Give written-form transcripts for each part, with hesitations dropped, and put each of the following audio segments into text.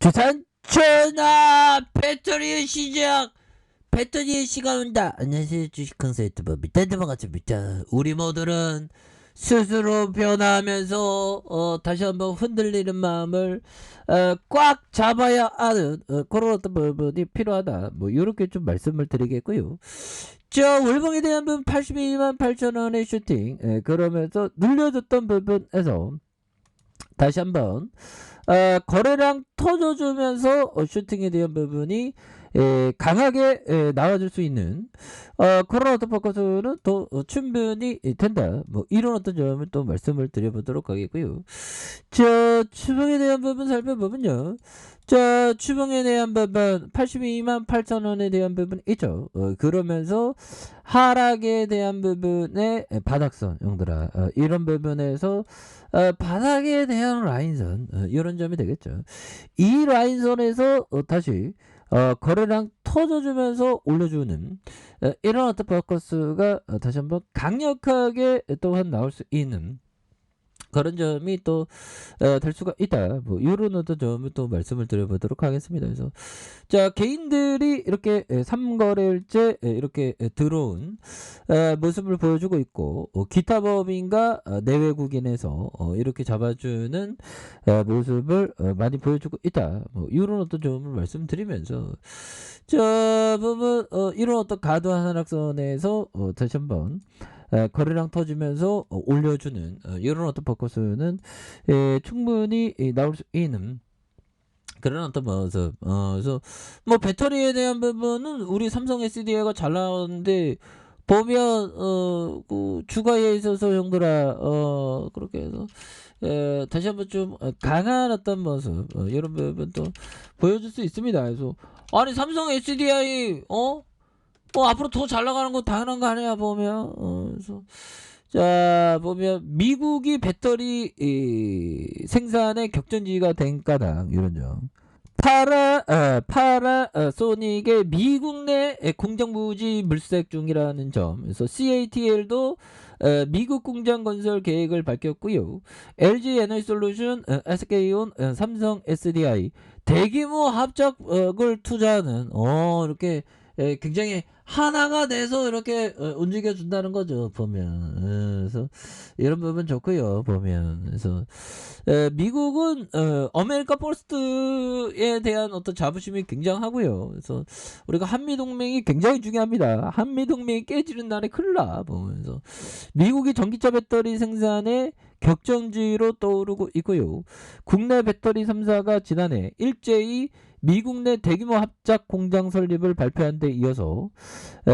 주산천하 배터리의 시작, 배터리의 시간 온다. 안녕하세요, 주식 컨설트 법이다. 반갑습니다. 우리 모두는 스스로 변화하면서 다시 한번 흔들리는 마음을 꽉 잡아야 하는 그런 어떤 부분이 필요하다. 뭐 이렇게 좀 말씀을 드리겠고요. 저 월봉에 대한 부분 82만 8천 원의 슈팅, 그러면서 눌려줬던 부분에서 다시 한번 거래량 터져주면서 슈팅에 대한 부분이 강하게 나와줄 수 있는 그런 어떤 포커스는 또 충분히 된다. 뭐 이런 어떤 점을 또 말씀을 드려보도록 하겠고요. 저 추봉에 대한 부분 살펴보면요. 자, 추봉에 대한 부분 82만 8천 원에 대한 부분 있죠. 그러면서 하락에 대한 부분의 바닥선 형들아, 이런 부분에서 바닥에 대한 라인선, 이런 점이 되겠죠. 이 라인선에서 다시 거래량 터져주면서 올려주는 이런 어떤 포커스가 다시 한번 강력하게 또한 나올 수 있는 그런 점이 또 될 수가 있다. 뭐 이런 어떤 점을 또 말씀을 드려보도록 하겠습니다. 그래서 자, 개인들이 이렇게 3거래일째 이렇게 들어온 모습을 보여주고 있고, 기타 법인과 내외국인에서 이렇게 잡아주는 모습을 많이 보여주고 있다. 뭐 이런 어떤 점을 말씀드리면서 자, 부분 이런 어떤 가드 하락선에서 다시 한번 거래량 터지면서 올려주는 이런 어떤 포커스는 충분히 나올 수 있는 그런 어떤 모습. 그래서 뭐 배터리에 대한 부분은 우리 삼성 SDI가 잘 나오는데 보면 그 주가에 있어서 형들아, 그렇게 해서 다시 한번 좀 강한 어떤 모습, 이런 부분도 보여줄 수 있습니다. 그래서 아니 삼성 SDI 앞으로 더 잘 나가는 거 당연한 거 아니야 보면. 그래서 자, 보면 미국이 배터리 생산의 격전지가 된 까닭 이런 점. 파라소닉의 미국 내 공장 부지 물색 중이라는 점. 그래서 CATL도 미국 공장 건설 계획을 밝혔고요. LG 에너지솔루션, SK온, 삼성 SDI 대규모 합작을 투자하는 이렇게 굉장히 하나가 돼서 이렇게 움직여 준다는 거죠 보면. 그래서 이런 부분 좋고요 보면. 그래서 미국은 아메리카 퍼스트에 대한 어떤 자부심이 굉장하고요. 그래서 우리가 한미동맹이 굉장히 중요합니다. 한미동맹이 깨지는 날에 큰일 나 보면서 미국이 전기차 배터리 생산에 격전지로 떠오르고 있고요. 국내 배터리 3사가 지난해 일제히 미국 내 대규모 합작 공장 설립을 발표한 데 이어서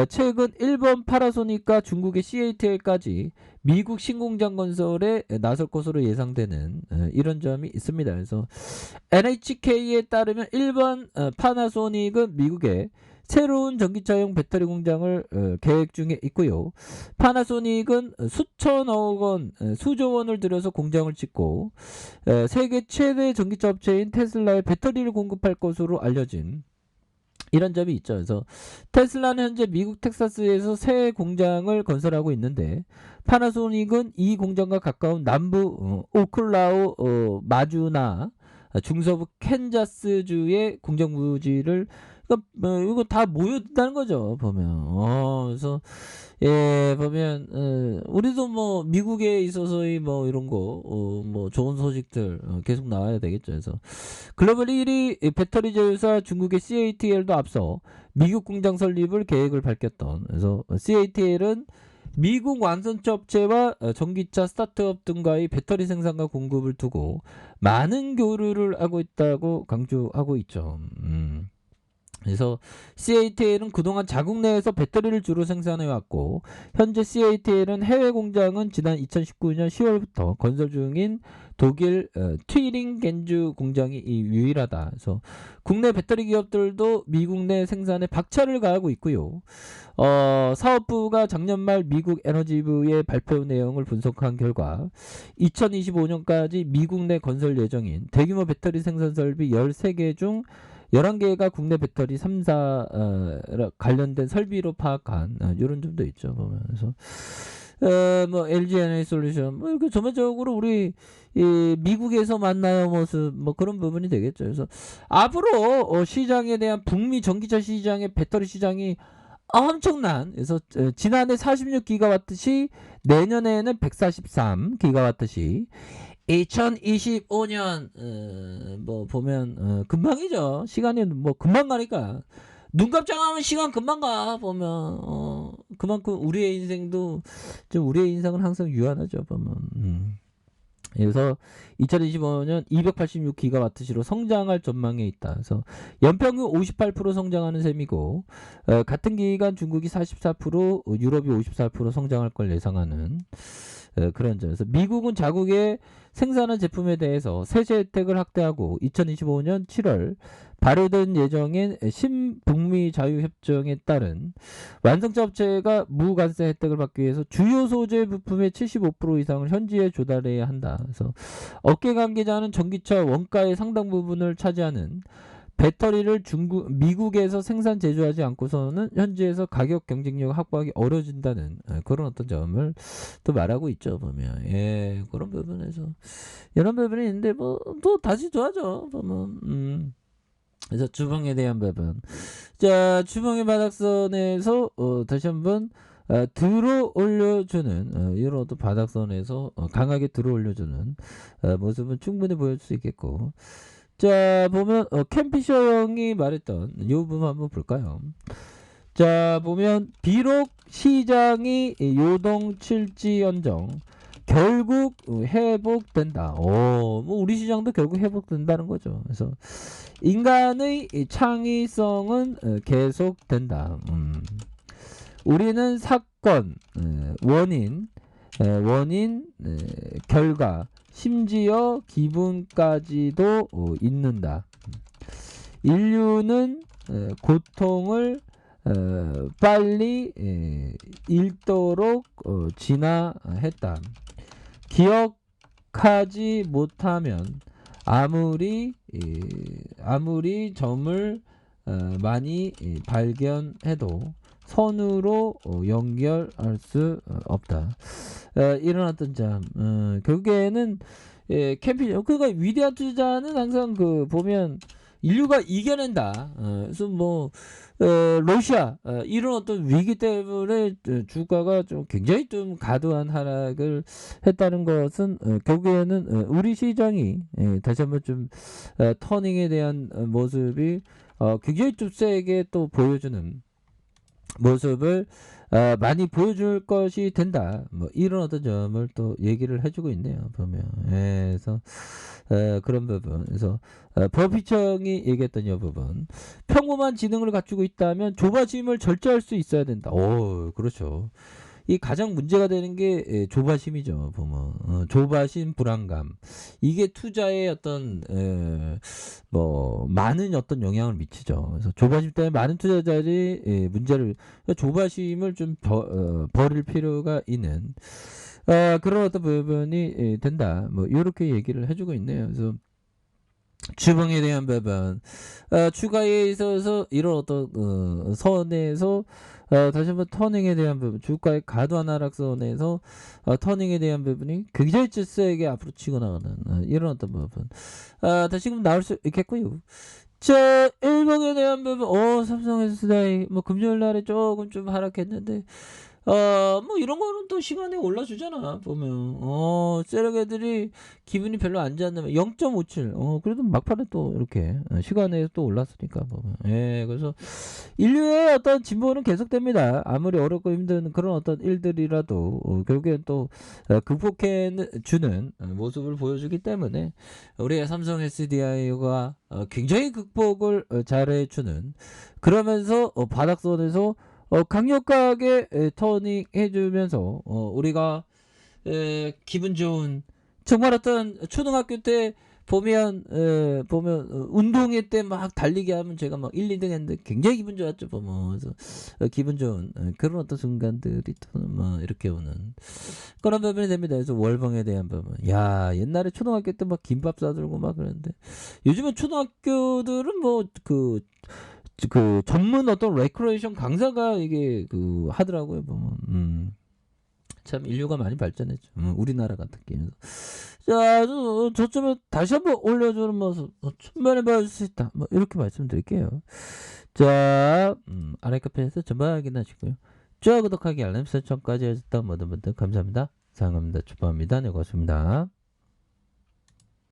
최근 일본 파라소닉과 중국의 CATL까지 미국 신공장 건설에 나설 것으로 예상되는 이런 점이 있습니다. 그래서 NHK에 따르면 일본 파나소닉은 미국에 새로운 전기차용 배터리 공장을 계획 중에 있고요. 파나소닉은 수천억 원, 수조 원을 들여서 공장을 짓고 세계 최대 전기차 업체인 테슬라에 배터리를 공급할 것으로 알려진 이런 점이 있죠. 그래서 테슬라는 현재 미국 텍사스에서 새 공장을 건설하고 있는데 파나소닉은 이 공장과 가까운 남부 오클라호 마주나 중서부 캔자스주의 공장 부지를, 그러니까 이거 다 모였다는 거죠 보면. 그래서 보면 우리도 뭐 미국에 있어서의 뭐 이런 거 뭐 좋은 소식들 계속 나와야 되겠죠. 그래서 글로벌 1위 배터리 제휴사 중국의 CATL도 앞서 미국 공장 설립을 계획을 밝혔던. 그래서 CATL은 미국 완성차 업체와 전기차 스타트업 등과의 배터리 생산과 공급을 두고 많은 교류를 하고 있다고 강조하고 있죠. 그래서 CATL은 그동안 자국 내에서 배터리를 주로 생산해왔고, 현재 CATL은 해외 공장은 지난 2019년 10월부터 건설 중인 독일 튀링겐주 공장이 유일하다. 그래서 국내 배터리 기업들도 미국 내 생산에 박차를 가하고 있고요. 사업부가 작년 말 미국 에너지부의 발표 내용을 분석한 결과 2025년까지 미국 내 건설 예정인 대규모 배터리 생산 설비 13개 중 11개가 국내 배터리 3사 관련된 설비로 파악한 이런 점도 있죠 보면. 그래서 뭐 LG 에너지솔루션 뭐 이렇게 전반적으로 우리 이 미국에서 만나요 모습 뭐 그런 부분이 되겠죠. 그래서 앞으로 시장에 대한 북미 전기차 시장의 배터리 시장이 엄청난 그래서 지난해 46기가와트시 내년에는 143기가와트시 2025년 뭐 보면 금방이죠. 시간이 뭐 금방 가니까 눈 깜짝하면 시간 금방 가 보면 그만큼 우리의 인생도 좀 우리의 인생은 항상 유한하죠 보면. 그래서 2025년 286기가와트시로 성장할 전망에 있다. 그래서 연평균 58% 성장하는 셈이고 같은 기간 중국이 44%, 유럽이 54% 성장할 걸 예상하는 그런 점에서 미국은 자국의 생산한 제품에 대해서 세제 혜택을 확대하고 2025년 7월 발효된 예정인 신북미 자유협정에 따른 완성차 업체가 무관세 혜택을 받기 위해서 주요 소재 부품의 75% 이상을 현지에 조달해야 한다. 그래서 업계 관계자는 전기차 원가의 상당 부분을 차지하는 배터리를 미국에서 생산 제조하지 않고서는 현지에서 가격 경쟁력을 확보하기 어려워진다는 그런 어떤 점을 또 말하고 있죠 보면. 예, 그런 부분에서 이런 부분이 있는데 뭐 또 다시 좋아져 보면. 그래서 주봉에 대한 부분. 자, 주봉의 바닥선에서 다시 한번 들어 올려주는 이런 어떤 바닥선에서 강하게 들어 올려주는 모습은 충분히 보일 수 있겠고. 자, 보면 캠피셔 형이 말했던 이 부분 한번 볼까요? 자, 보면 비록 시장이 요동칠지언정 결국 회복된다. 뭐 우리 시장도 결국 회복된다는 거죠. 그래서 인간의 창의성은 계속된다. 우리는 사건, 원인, 결과, 심지어 기분까지도 있는다. 인류는 고통을 빨리 잃도록 진화했다. 기억하지 못하면 아무리 점을 많이 발견해도 선으로 연결할 수 없다. 이런 어떤 점 결국에는 캠핑 그러니까 위대한 투자는 항상 그 보면 인류가 이겨낸다. 그래서 뭐 러시아 이런 어떤 위기 때문에 주가가 좀 굉장히 좀 과도한 하락을 했다는 것은 결국에는 우리 시장이 다시 한번 좀 터닝에 대한 모습이 굉장히 좀 세게 또 보여주는 모습을 많이 보여줄 것이 된다. 뭐 이런 어떤 점을 또 얘기를 해주고 있네요. 보면 그래서 그런 부분. 그래서 버피청이 얘기했던 이 부분. 평범한 지능을 갖추고 있다면 조바심을 절제할 수 있어야 된다. 오, 그렇죠. 이 가장 문제가 되는 게 조바심이죠. 보면 조바심, 불안감 이게 투자에 어떤 뭐 많은 어떤 영향을 미치죠. 그래서 조바심 때문에 많은 투자자들이 문제를 조바심을 좀 버릴 필요가 있는 그런 어떤 부분이 된다. 뭐 이렇게 얘기를 해주고 있네요. 그래서 주봉에 대한 부분 추가에 있어서 이런 어떤 선에서 다시 한번 터닝에 대한 부분 주가의 과도한 하락선에서 터닝에 대한 부분이 굉장히 세게 앞으로 치고 나가는 이런 어떤 부분 다시금 나올 수 있겠고요. 자, 일봉에 대한 부분 삼성SDI 뭐 금요일 날에 조금 좀 하락했는데 뭐 이런 거는 또 시간에 올라주잖아 보면 세력 애들이 기분이 별로 안 좋았나면 0.57 그래도 막판에 또 이렇게 시간에 또 올랐으니까 보면 그래서 인류의 어떤 진보는 계속됩니다. 아무리 어렵고 힘든 그런 어떤 일들이라도 결국엔 또 극복해 주는 모습을 보여주기 때문에 우리의 삼성 SDI가 굉장히 극복을 잘해주는 그러면서 바닥선에서 강력하게 터닝 해주면서 우리가 기분 좋은 정말 어떤 초등학교 때 보면 운동회 때 막 달리기 하면 제가 막 1, 2등 했는데 굉장히 기분 좋았죠 보면 그래서 기분 좋은 그런 어떤 순간들이 또 막 이렇게 오는 그런 부분이 됩니다. 그래서 월봉에 대한 부분 야 옛날에 초등학교 때 막 김밥 싸들고 막 그러는데 요즘은 초등학교들은 뭐 그 전문 어떤 레크레이션 강사가 이게 하더라고요 보면 참 인류가 많이 발전했죠. 우리나라 같은 경우는. 자, 저점에 다시 한번 올려주는 모습 충분히 보여줄 수 있다. 뭐 이렇게 말씀드릴게요. 자, 아래카페에서 전부 확인하시고요. 좋아요, 구독하기, 알람 설정까지 해줬던 모든 분들 감사합니다. 사랑합니다. 축복합니다. 네, 고맙습니다.